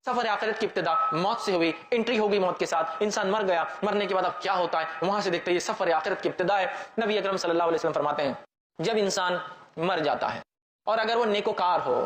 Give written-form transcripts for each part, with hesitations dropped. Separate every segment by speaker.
Speaker 1: सफर आखिरत की इब्तिदा मौत से हुई, एंट्री होगी मौत के साथ, इंसान मर गया, मरने के बाद अब क्या होता है वहां से देखते हैं, ये सफर आखिरत की इब्तिदा है। नबी अकरम सल्लल्लाहु अलैहि वसल्लम फरमाते हैं जब इंसान मर जाता है और अगर वो नेकोकार हो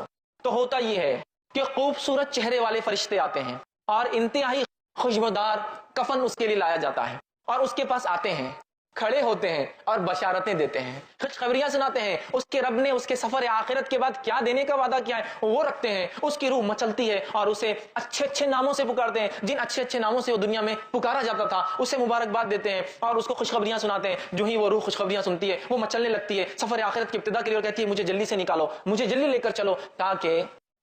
Speaker 1: तो होता ये है कि खूबसूरत चेहरे वाले फरिश्ते आते हैं और इंतहाई खुशबूदार कफन उसके लिए लाया जाता है और उसके पास आते हैं, खड़े होते हैं और बशारतें देते हैं, खुशखबरियां सुनाते हैं। उसके रब ने उसके सफर आखिरत के बाद क्या देने का वादा किया है वो रखते हैं। उसकी रूह मचलती है और उसे अच्छे अच्छे नामों से पुकारते हैं, जिन अच्छे अच्छे नामों से वो दुनिया में पुकारा जाता था उसे मुबारकबाद देते हैं और उसको खुशखबरियां सुनाते हैं। जो ही वो रूह खुशखबरियां सुनती है वो मचलने लगती है सफर आखिरत की इब्तिदा के लिए और कहती है मुझे जल्दी से निकालो, मुझे जल्दी लेकर चलो ताकि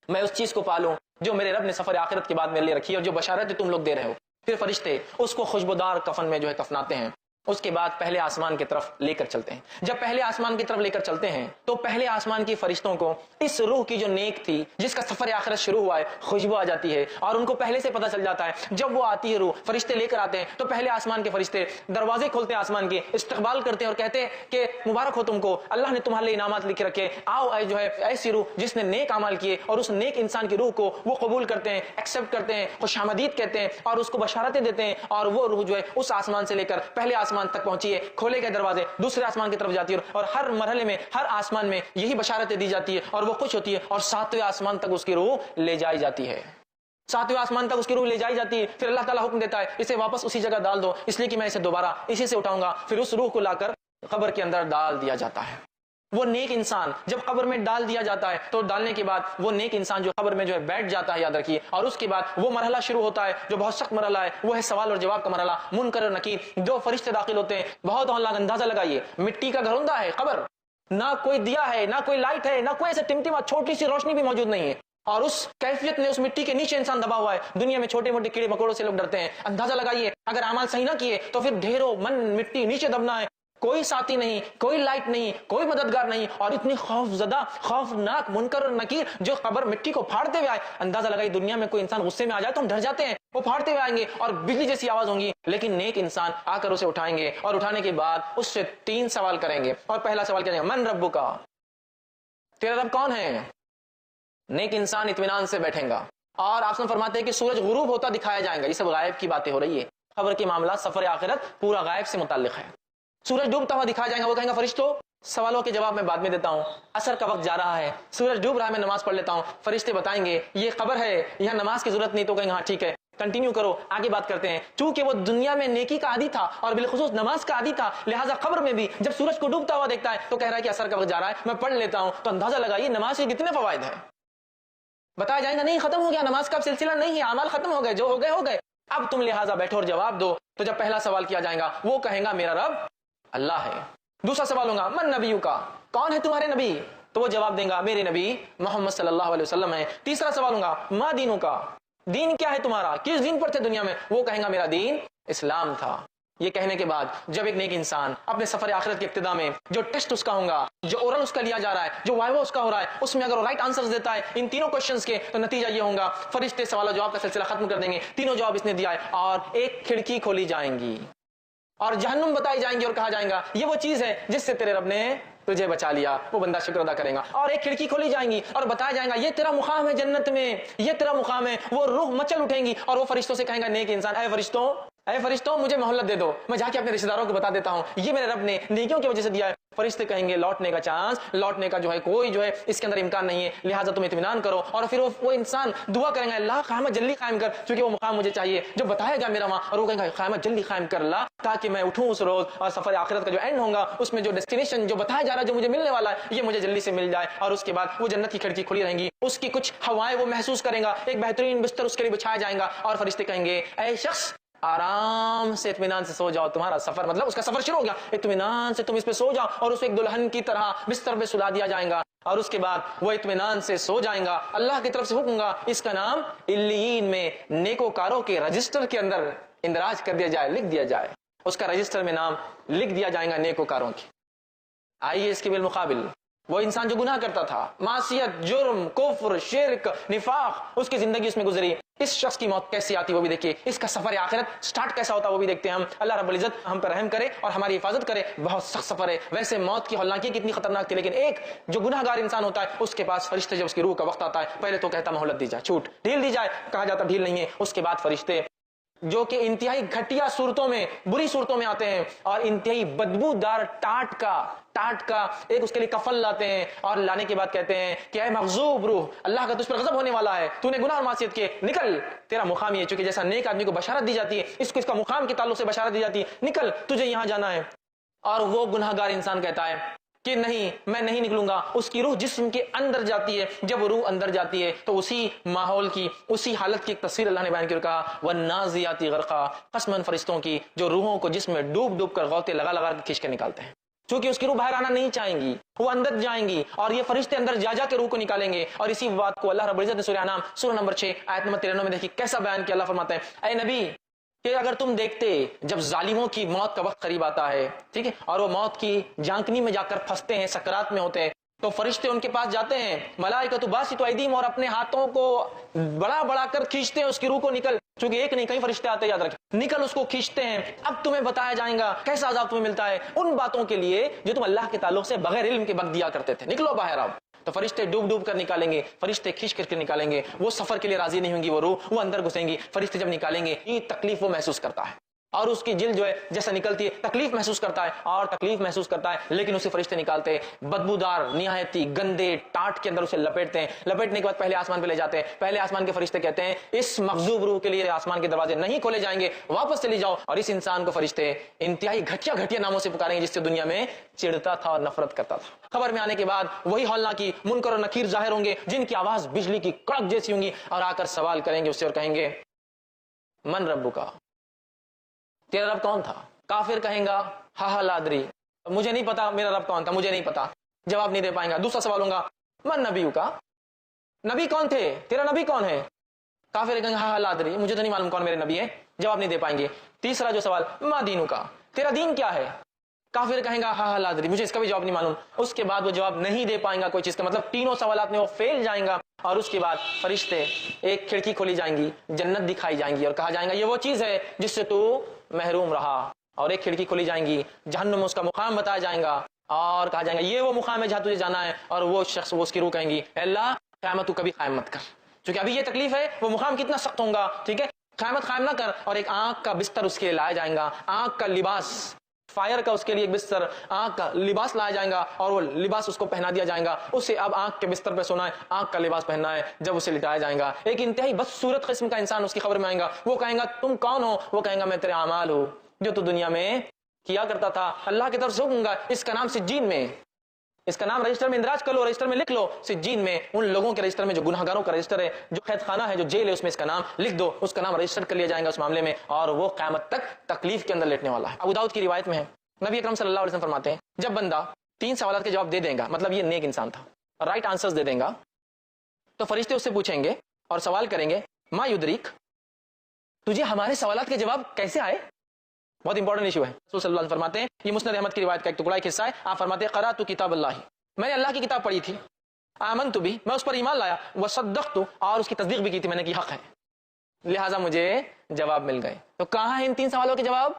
Speaker 1: मैं उस चीज को पालूं जो मेरे रब ने सफर आखिरत के बाद मेरे लिए रखी है और जो बशारत तुम लोग दे रहे हो। फिर फरिश्ते उसको खुशबूदार कफन में जो है कफनाते हैं। उसके बाद पहले आसमान की तरफ लेकर चलते हैं। जब पहले आसमान की तरफ लेकर चलते हैं तो पहले आसमान की फरिश्तों को इस रूह की जो नेक थी जिसका सफर आखिरत शुरू हुआ है खुशबू आ जाती है और उनको पहले से पता चल जाता है। जब वो आती है रूह फरिश्ते लेकर आते हैं तो पहले आसमान के फरिश्ते दरवाजे खोलते हैं, आसमान के इस्तकबाल करते हैं और कहते हैं कि मुबारक हो तुमको, अल्लाह ने तुम्हारे लिए इनामात लिख रखे, आओ जो है ऐसी रूह जिसने नेक अमाल किए और उस नेक इंसान की रूह को वो कबूल करते हैं, एक्सेप्ट करते हैं, खुशामदीद कहते हैं और उसको बशारतें देते हैं। और वो रूह जो है उस आसमान से लेकर पहले आसमान तक पहुंची है, खोले गए दरवाजे दूसरे आसमान की तरफ जाती है और हर मरहले में हर आसमान में यही बशारतें दी जाती है और वो खुश होती है और 7वें आसमान तक उसकी रूह ले जाई जाती है। 7वें आसमान तक उसकी रूह ले जाई जाती है। फिर अल्लाह ताला हुक्म देता है इसे वापस उसी जगह डाल दो, इसलिए कि मैं इसे दोबारा इसी से उठाऊंगा। फिर उस रूह को लाकर कब्र के अंदर डाल दिया जाता है। वो नेक इंसान जब कब्र में डाल दिया जाता है तो डालने के बाद वो नेक इंसान जो कब्र में जो है बैठ जाता है, याद रखिए, और उसके बाद वो मरहला शुरू होता है जो बहुत सख्त मरहला है, वो है सवाल और जवाब का मरहला। मुनकर और नकीर दो फरिश्ते दाखिल होते हैं। बहुत अंदाजा लगाइए, मिट्टी का घरौंदा है कब्र, ना कोई दिया है, ना कोई लाइट है, ना कोई ऐसे टिमटिमा छोटी सी रोशनी भी मौजूद नहीं है और उस कैफियत में उस मिट्टी के नीचे इंसान दबा हुआ है। दुनिया में छोटे मोटे कीड़े मकोड़ों से लोग डरते हैं। अंदाजा लगाइए अगर अमाल सही ना किए तो फिर ढेरों मन मिट्टी नीचे दबना है, कोई साथी नहीं, कोई लाइट नहीं, कोई मददगार नहीं और इतनी खौफजदा खौफनाक मुनकर और नकीर जो कब्र मिट्टी को फाड़ते हुए आए। अंदाजा लगाइए दुनिया में कोई इंसान गुस्से में आ जाए तो हम डर जाते हैं, वो फाड़ते हुए आएंगे और बिजली जैसी आवाज होंगी, लेकिन नेक इंसान आकर उसे उठाएंगे और उठाने के बाद उससे 3 सवाल करेंगे। और पहला सवाल क्या है, मन रब्बु का, तेरा रब कौन है। नेक इंसान इत्मीनान से बैठेगा और आपसे फरमाते हैं कि सूरज गुरूब होता दिखाया जाएगा। ये सब गायब की बातें हो रही है, खबर के मामला सफर आखिरत पूरा गायब से मुताल्लिक है। सूरज डूबता हुआ दिखाया जाएगा, वो कहेंगे फरिश्तों सवालों के जवाब मैं बाद में देता हूं, असर का वक्त जा रहा है, सूरज डूब रहा है, मैं नमाज पढ़ लेता हूं। फरिश्ते बताएंगे ये खबर है, यहां नमाज की जरूरत नहीं, तो कहेंगे हाँ ठीक है कंटिन्यू करो, आगे बात करते हैं। चूंकि वो दुनिया में नेकी का आदी था और बिलखुसूस नमाज का आदी था, लिहाजा खबर में भी जब सूरज को डूबता हुआ देखता है तो कह रहा है कि असर का वक्त जा रहा है, मैं पढ़ लेता हूं। तो अंदाजा लगाइए नमाज के कितने फवायद है। बताया जाएगा नहीं खत्म हो गया, नमाज का सिलसिला नहीं है, अमाल खत्म हो गए, जो हो गए हो गए, अब तुम लिहाजा बैठो और जवाब दो। तो जब पहला सवाल किया जाएगा वो कहेगा मेरा रब अल्लाह है। दूसरा सवाल होगा मन नबीयू का, कौन है तुम्हारे नबी, तो वो जवाब देगा मेरे नबी मोहम्मद सल्लल्लाहु अलैहि वसल्लम है। तीसरा सवाल होगा मा दीनू का, दीन क्या है तुम्हारा, किस दीन पर थे दुनिया में, वो कहेगा मेरा दीन इस्लाम था। ये कहने के बाद जब एक नेक इंसान अपने सफर आखिरत के इब्तिदा में जो टेस्ट उसका होगा, जो ओरल उसका लिया जा रहा है, जो वाइवा उसका हो रहा है, उसमें अगर वो राइट आंसर्स देता है इन तीनों क्वेश्चंस के, तो नतीजा ये होगा फरिश्ते सवाल जवाब का सिलसिला खत्म कर देंगे। तीनों जवाब इसने दिया है और एक खिड़की खोली जाएंगी और जहन्नुम बताई जाएंगी और कहा जाएगा ये वो चीज है जिससे तेरे रब ने तुझे बचा लिया। वो बंदा शुक्र अदा करेगा और एक खिड़की खोली जाएंगी और बताया जाएगा ये तेरा मुकाम है जन्नत में, ये तेरा मुकाम है। वो रूह मचल उठेंगी और वो फरिश्तों से कहेगा नेक इंसान ऐ फरिश्तों मुझे मोहलत दे दो, मैं जाके अपने रिश्तेदारों को बता देता हूँ ये मेरे रब ने नेकियों की वजह से दिया है। फरिश्ते कहेंगे लौटने का चांस, लौटने का जो है कोई जो है इसके अंदर इम्कान नहीं है, लिहाजा तुम इत्मीनान करो। और फिर वो इंसान दुआ करेंगे अल्लाह क़यामत जल्दी कायम कर, क्योंकि वो मुकाम मुझे चाहिए जो बताया गया मेरा वहां। और वो कहेंगे क़यामत जल्दी कायम कर ला ताकि मैं उठूं उस रोज और सफर आखिरत का जो एंड होगा उसमें जो डेस्टिनेशन जो बताया जा रहा है जो मुझे मिलने वाला है ये मुझे जल्दी से मिल जाए। और उसके बाद वो जन्नत की खिड़की खुली रहेंगी, उसकी कुछ हवाएं वो महसूस करेगा, एक बेहतरीन बिस्तर उसके लिए बिछाया जाएगा और फरिश्ते कहेंगे ऐ शख्स आराम से इत्मीनान से सो जाओ, तुम्हारा सफर मतलब उसका सफर शुरू हो गया, इत्मीनान से तुम इस पे सो जाओ। और उसे एक दुल्हन की तरह बिस्तर पे सुला दिया जाएगा और उसके बाद वो इत्मीनान से सो जाएगा। अल्लाह की तरफ से हुक्म होगा इसका नाम इल्लीन में नेकोकारों के रजिस्टर के अंदर इंदराज कर दिया जाए, लिख दिया जाए, उसका रजिस्टर में नाम लिख दिया जाएगा नेकोकारों की। आइए इसके बिल मुकाबिल وہ انسان جو گناہ کرتا تھا، معصیت، جرم، کفر، شرک، نفاق، اس کی زندگی اس میں گزری، اس شخص کی موت کیسی آتی وہ بھی دیکھیے، اس کا سفر آخرت سٹارٹ کیسا ہوتا وہ بھی دیکھتے ہیں ہم۔ اللہ رب العزت ہم پر رحم کرے اور ہماری حفاظت کرے۔ بہت سخت سفر ہے، ویسے موت کی ہولناکی کتنی خطرناک تھی، لیکن ایک جو گناہ گار انسان ہوتا ہے اس کے پاس فرشتے جب اس کی روح کا وقت آتا ہے پہلے تو کہتا مہلت دی جائے، چھوٹ ڈھیل دی جائے، کہا جاتا ڈھیل نہیں ہے، اس کے بعد فرشتے جو کہ انتہائی گھٹیا صورتوں میں، بری صورتوں میں آتے ہیں اور انتہائی بدبودار ٹاٹ کا ایک اس کے لیے کفن لاتے ہیں، اور لانے کے بعد کہتے ہیں کہ اے مغضوب روح، اللہ کا تجھ پر غضب ہونے والا ہے، تو نے گناہ اور معصیت کیے، نکل، تیرا مقام یہ ہے۔ چونکہ جیسا نیک آدمی کو بشارت دی جاتی ہے، اس کو اس کا مقام کے تعلق سے بشارت دی جاتی ہے، نکل تجھے یہاں جانا ہے۔ اور وہ گناہ گار انسان کہتا ہے کہ نہیں، میں نہیں نکلوں گا۔ اس کی روح جسم کے اندر جاتی ہے، جب روح اندر جاتی ہے تو اسی ماحول کی، اسی حالت کی ایک تصویر اللہ نے بیان کی اور کہا وَالنَّازِعَاتِ غَرْقًا، قسماً فرشتوں کی جو روحوں کو جسم میں ڈوب کر غوطے لگا کے کھینچ کے نکالتے ہیں، چونکہ اس کی روح باہر آنا نہیں چاہیں گی، وہ اندر جائیں گی اور یہ فرشتے اندر جا کے روح کو نکالیں گے۔ اور اسی بات کو اللہ رب العزت نے سورہ انعام سورہ نمبر 6 آیت نمبر 93 میں دیکھیے کیسا بیان کیا۔ اللہ فرماتا ہے اے نبی کہ اگر تم دیکھتے جب ظالموں کی موت کا وقت قریب آتا ہے، ٹھیک ہے، اور وہ موت کی جھانکنی میں جا کر پھنستے ہیں، سکرات میں ہوتے ہیں، تو فرشتے ان کے پاس جاتے ہیں، ملائکۃ باسطوا ایدیہم، اور اپنے ہاتھوں کو بڑا کر کھینچتے ہیں اس کی روح کو، نکل، چونکہ ایک نہیں کئی فرشتے آتے ہیں، یاد رکھیں، نکل، اس کو کھینچتے ہیں۔ اب تمہیں بتایا جائے گا کیسا عذاب تمہیں ملتا ہے ان باتوں کے لیے جو تم اللہ کے تعلق سے بغیر علم کے بک دیا کرتے تھے، نکلو باہر آؤ۔ تو فرشتے ڈوب کر نکالیں گے، فرشتے کھینچ کر کے نکالیں گے، وہ سفر کے لیے راضی نہیں ہوں گی، وہ روح، وہ اندر گھسیں گی، فرشتے جب نکالیں گے یہ تکلیف وہ محسوس کرتا ہے، اور اس کی جلد جو ہے جیسا نکلتی ہے تکلیف محسوس کرتا ہے، اور تکلیف محسوس کرتا ہے، لیکن اسے فرشتے نکالتے ہیں بدبودار، نہایتی گندے ٹاٹ کے اندر اسے لپیٹتے ہیں، لپیٹنے کے بعد پہلے آسمان پہ لے جاتے ہیں۔ پہلے آسمان کے فرشتے کہتے ہیں اس مغضوب روح کے لیے آسمان کے دروازے نہیں کھولے جائیں گے، واپس چلی جاؤ، اور اس انسان کو فرشتے انتہائی گھٹیا ناموں سے پکاریں گے جس سے دنیا میں چڑھتا تھا اور نفرت کرتا تھا۔ خبر میں آنے کے بعد وہی ہولناکی منکر اور نکیر ظاہر ہوں گے جن کی آواز بجلی کی کڑک جیسی ہوں گی، اور آ کر سوال کریں گے اس سے اور کہیں گے من ربک، تیرا رب کون تھا؟ کافر کہیں گا ہا لا ادری، مجھے نہیں پتا میرا رب کون تھا، مجھے نہیں پتا، جواب نہیں دے پائیں گا۔ دوسرا سوال ہوگا من نبیک، نبی کون تھے، تیرا نبی کون ہے؟ کافر کہیں گے ہا لا ادری، مجھے تو نہیں معلوم کون میرے نبی ہے، جواب نہیں دے پائیں گے۔ تیسرا جو سوال ما دینک، تیرا دین کیا ہے؟ کافر کہیں گا ہا لا ادری، مجھے اس کا بھی جواب نہیں معلوم۔ اس کے بعد وہ جواب نہیں دے پائیں گا کوئی چیز کا، مطلب تینوں سوالات میں وہ فیل جائیں گا، اور اس کے بعد فرشتے ایک کھڑکی کھولی جائیں گی، جنت دکھائی جائیں گی اور کہا جائے گا یہ وہ چیز ہے جس سے تو محروم رہا، اور ایک کھڑکی کھولی جائیں گی، جہنم اس کا مقام بتایا جائے گا اور کہا جائے گا یہ وہ مقام ہے جہاں تجھے جانا ہے، اور وہ شخص وہ اس کی روح کہیں گی اے اللہ قیامت تو کبھی قائم مت کر، چونکہ ابھی یہ تکلیف ہے، وہ مقام کتنا سخت ہوگا، ٹھیک ہے، قیامت قائم نہ کر، اور ایک آنکھ کا بستر اس کے لیے لایا جائے گا، آنکھ کا لباس، فائر کا اس کے لیے ایک بستر، آنکھ کا لباس لایا جائے گا، اور وہ لباس اس کو پہنا دیا جائے گا، اسے اب آنکھ کے بستر پہ سونا ہے، آنکھ کا لباس پہننا ہے، جب اسے لٹایا جائے گا ایک انتہائی بدصورت قسم کا انسان اس کی خبر میں آئے گا، وہ کہیں گا تم کون ہو؟ وہ کہیں گا میں تیرے اعمال ہوں جو تو دنیا میں کیا کرتا تھا، اللہ کی طرف سے حکم گا، اس کا نام سجین میں، اس کا نام رجسٹر میں اندراج کر لو، رجسٹر میں لکھ لو، سجین میں ان لوگوں کے رجسٹر میں جو گناہ گاروں کا رجسٹر ہے، جو قید خانہ ہے، جو جیل ہے، اس میں اس کا نام لکھ دو، اس کا نام رجسٹر کر لیا جائے گا اس معاملے میں، اور وہ قیامت تک تکلیف کے اندر لیٹنے والا ہے۔ ابو داؤد کی روایت میں ہے نبی اکرم صلی اللہ علیہ وسلم فرماتے ہیں جب بندہ 3 سوالات کے جواب دے دے گا، مطلب یہ نیک انسان تھا، رائٹ آنسرز دے دے گا، تو فرشتے اس سے پوچھیں گے اور سوال کریں گے ما یدریک، تجھے ہمارے سوالات کے جواب کیسے آئے؟ بہت امپورٹنٹ ایشو ہے۔ رسول صلی اللہ علیہ وسلم فرماتے ہیں، یہ مسند احمد کی روایت کا ایک ٹکڑا ایک حصہ ہے، آپ فرماتے ہیں قرأت کتاب اللہ، میں نے اللہ کی کتاب پڑھی تھی، آمنت بھی، میں اس پر ایمان لایا، وصدقت، اور اس کی تصدیق بھی کی تھی میں نے کہ حق ہے، لہٰذا مجھے جواب مل گئے۔ تو کہاں ہیں ان 3 سوالوں کے جواب؟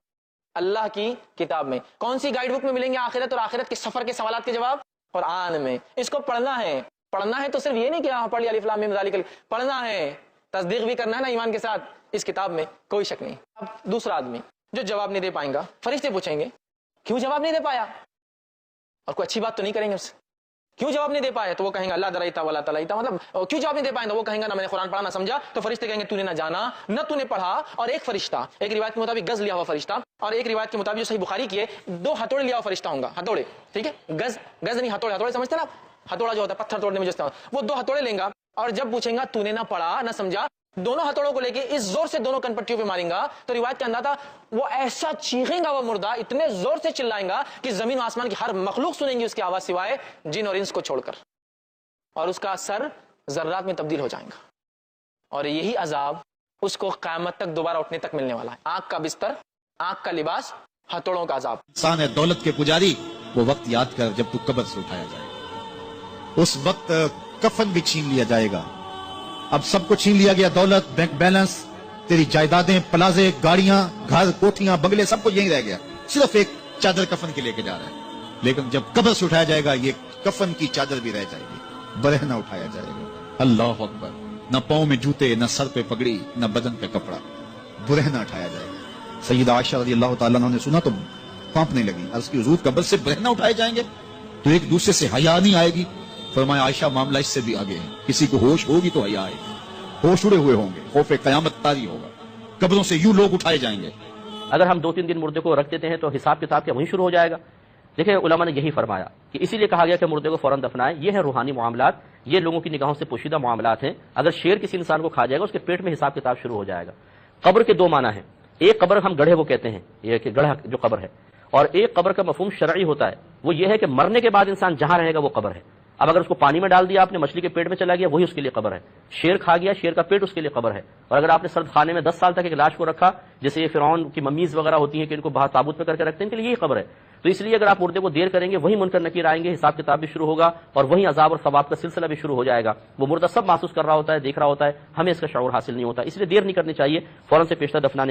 Speaker 1: اللہ کی کتاب میں۔ کون سی گائیڈ بک میں ملیں گے آخرت اور آخرت کے سفر کے سوالات کے جواب؟ قرآن میں۔ اس کو پڑھنا ہے، پڑھنا ہے تو صرف یہ نہیں کہ پڑھ لیا الف لام میم ذالک، پڑھنا ہے، تصدیق بھی کرنا ہے نا ایمان کے ساتھ اس کتاب میں، کوئی شک نہیں۔ اب دوسرا آدمی جو جواب نہیں دے پائیں گا، فرشتے پوچھیں گے کیوں جواب نہیں دے پایا، اور کوئی اچھی بات تو نہیں کریں گے اس سے، کیوں جواب نہیں دے پایا؟ تو وہ کہیں گا اللہ درائیتا ولا تلائیتا، مطلب کیوں جواب نہیں دے پائیں؟ تو وہ کہیں گا نہ میں نے قرآن پڑھا نہ سمجھا، تو فرشتے کہیں گے تو نے نہ جانا نہ تو نے پڑھا، اور ایک فرشتہ، ایک روایت کے مطابق گز لیا ہوا فرشتہ، اور ایک روایت کے مطابق جو صحیح بخاری کی ہے 2 ہتھوڑے لیا ہوا فرشتہ ہوگا، ہتھوڑے، ٹھیک ہے، گز نہیں، ہتھوڑے، ہتھوڑے سمجھتے ہیں آپ، ہتھوڑا جو ہوتا ہے پتھر توڑنے میں جس طرح، وہ 2 ہتھوڑے لیں گا، اور جب پوچھیں گا تو نے نہ پڑھا نہ سمجھا، دونوں ہتھوڑوں کو لے کے اس زور سے دونوں کنپٹیوں پہ ماریں گا، تو روایت کے اندر تھا وہ ایسا چیخیں گا، وہ مردہ اتنے زور سے چلائیں گا کہ زمین و آسمان کی ہر مخلوق سنیں گی اس کی آواز سوائے جن اور انس کو چھوڑ کر، اور اس کا سر ذرات میں تبدیل ہو جائے گا، اور یہی عذاب اس کو قیامت تک دوبارہ اٹھنے تک ملنے والا ہے۔ آنکھ کا بستر، آنکھ کا لباس، ہتھوڑوں کا عذاب۔
Speaker 2: انسان ہے دولت کے پجاری، وہ وقت یاد کر جب تو قبر سے اٹھایا جائے۔ उस वक्त कफन भी छीन लिया जाएगा। अब सब कुछ छीन लिया गया, दौलत, बैंक बैलेंस, तेरी जायदादें, प्लाजे, गाड़ियां, घर, कोठियां, बंगले, सब कुछ यहीं रह गया, सिर्फ एक चादर कफन के लेके जा रहा है। लेकिन जब कब्र से उठाया जाएगा, ये कफन की चादर भी रह जाएगी, बरहना उठाया जाएगा। अल्लाह अकबर। न पाँव में जूते, न सर पे पगड़ी, न बदन पे कपड़ा, बरहना उठाया जाएगा। सैयदा आयशा रज़ी अल्लाह ताला अन्हा ने सुना तो कांपने लगी, अर्ज़ की हुज़ूर कब्र से बरहना उठाए जाएंगे तो एक दूसरे से हया नहीं आएगी? फरमाया आयशा मामला इससे भी आगे है, किसी को होश होगी तो हया आएगी, होश उड़े हुए होंगे, खौफ कयामत तारी होगा, कब्रों से यूं लोग उठाए जाएंगे।
Speaker 3: अगर हम 2-3 दिन मुर्दे को रख देते हैं तो हिसाब किताब क्या वहीं शुरू हो जाएगा? देखिए उलमा ने यही फरमाया कि इसीलिए कहा गया कि मुर्दे को फौरन दफनाएं। ये है रूहानी मामलात, ये लोगों की निगाहों से पोशीदा मामलात हैं। अगर शेर किसी इंसान को खा जाएगा, उसके पेट में हिसाब किताब शुरू हो जाएगा। कब्र के 2 माना है, एक कब्र हम गढ़े वो कहते हैं, ये कि गढ़ा जो कब्र है, और एक कब्र का मफहूम शरई होता है, वो ये है कि मरने के बाद इंसान जहां रहेगा वो कब्र है। अब अगर उसको पानी में डाल दिया आपने, मछली के पेट में चला गया, वही उसके लिए कब्र है। शेर खा गया, शेर का पेट उसके लिए कब्र है। और अगर आपने सर्द खाने में 10 साल तक एक लाश को रखा, जैसे ये फिरौन की मम्मीज वगैरह होती हैं कि इनको बाहर ताबूत में करके रखते हैं, इनके लिए यही कब्र है। तो इसलिए अगर आप मुर्दे को देर करेंगे, वही मुनकर नकीर आएंगे, हिसाब किताब भी शुरू होगा और वही अजाब और सवाब का सिलसिला भी शुरू हो जाएगा। वो मुर्दा सब महसूस कर रहा होता है, देख रहा होता है, हमें इसका शऊर हासिल नहीं होता। इसलिए देर नहीं करनी चाहिए, फौरन से पेशतर दफनाने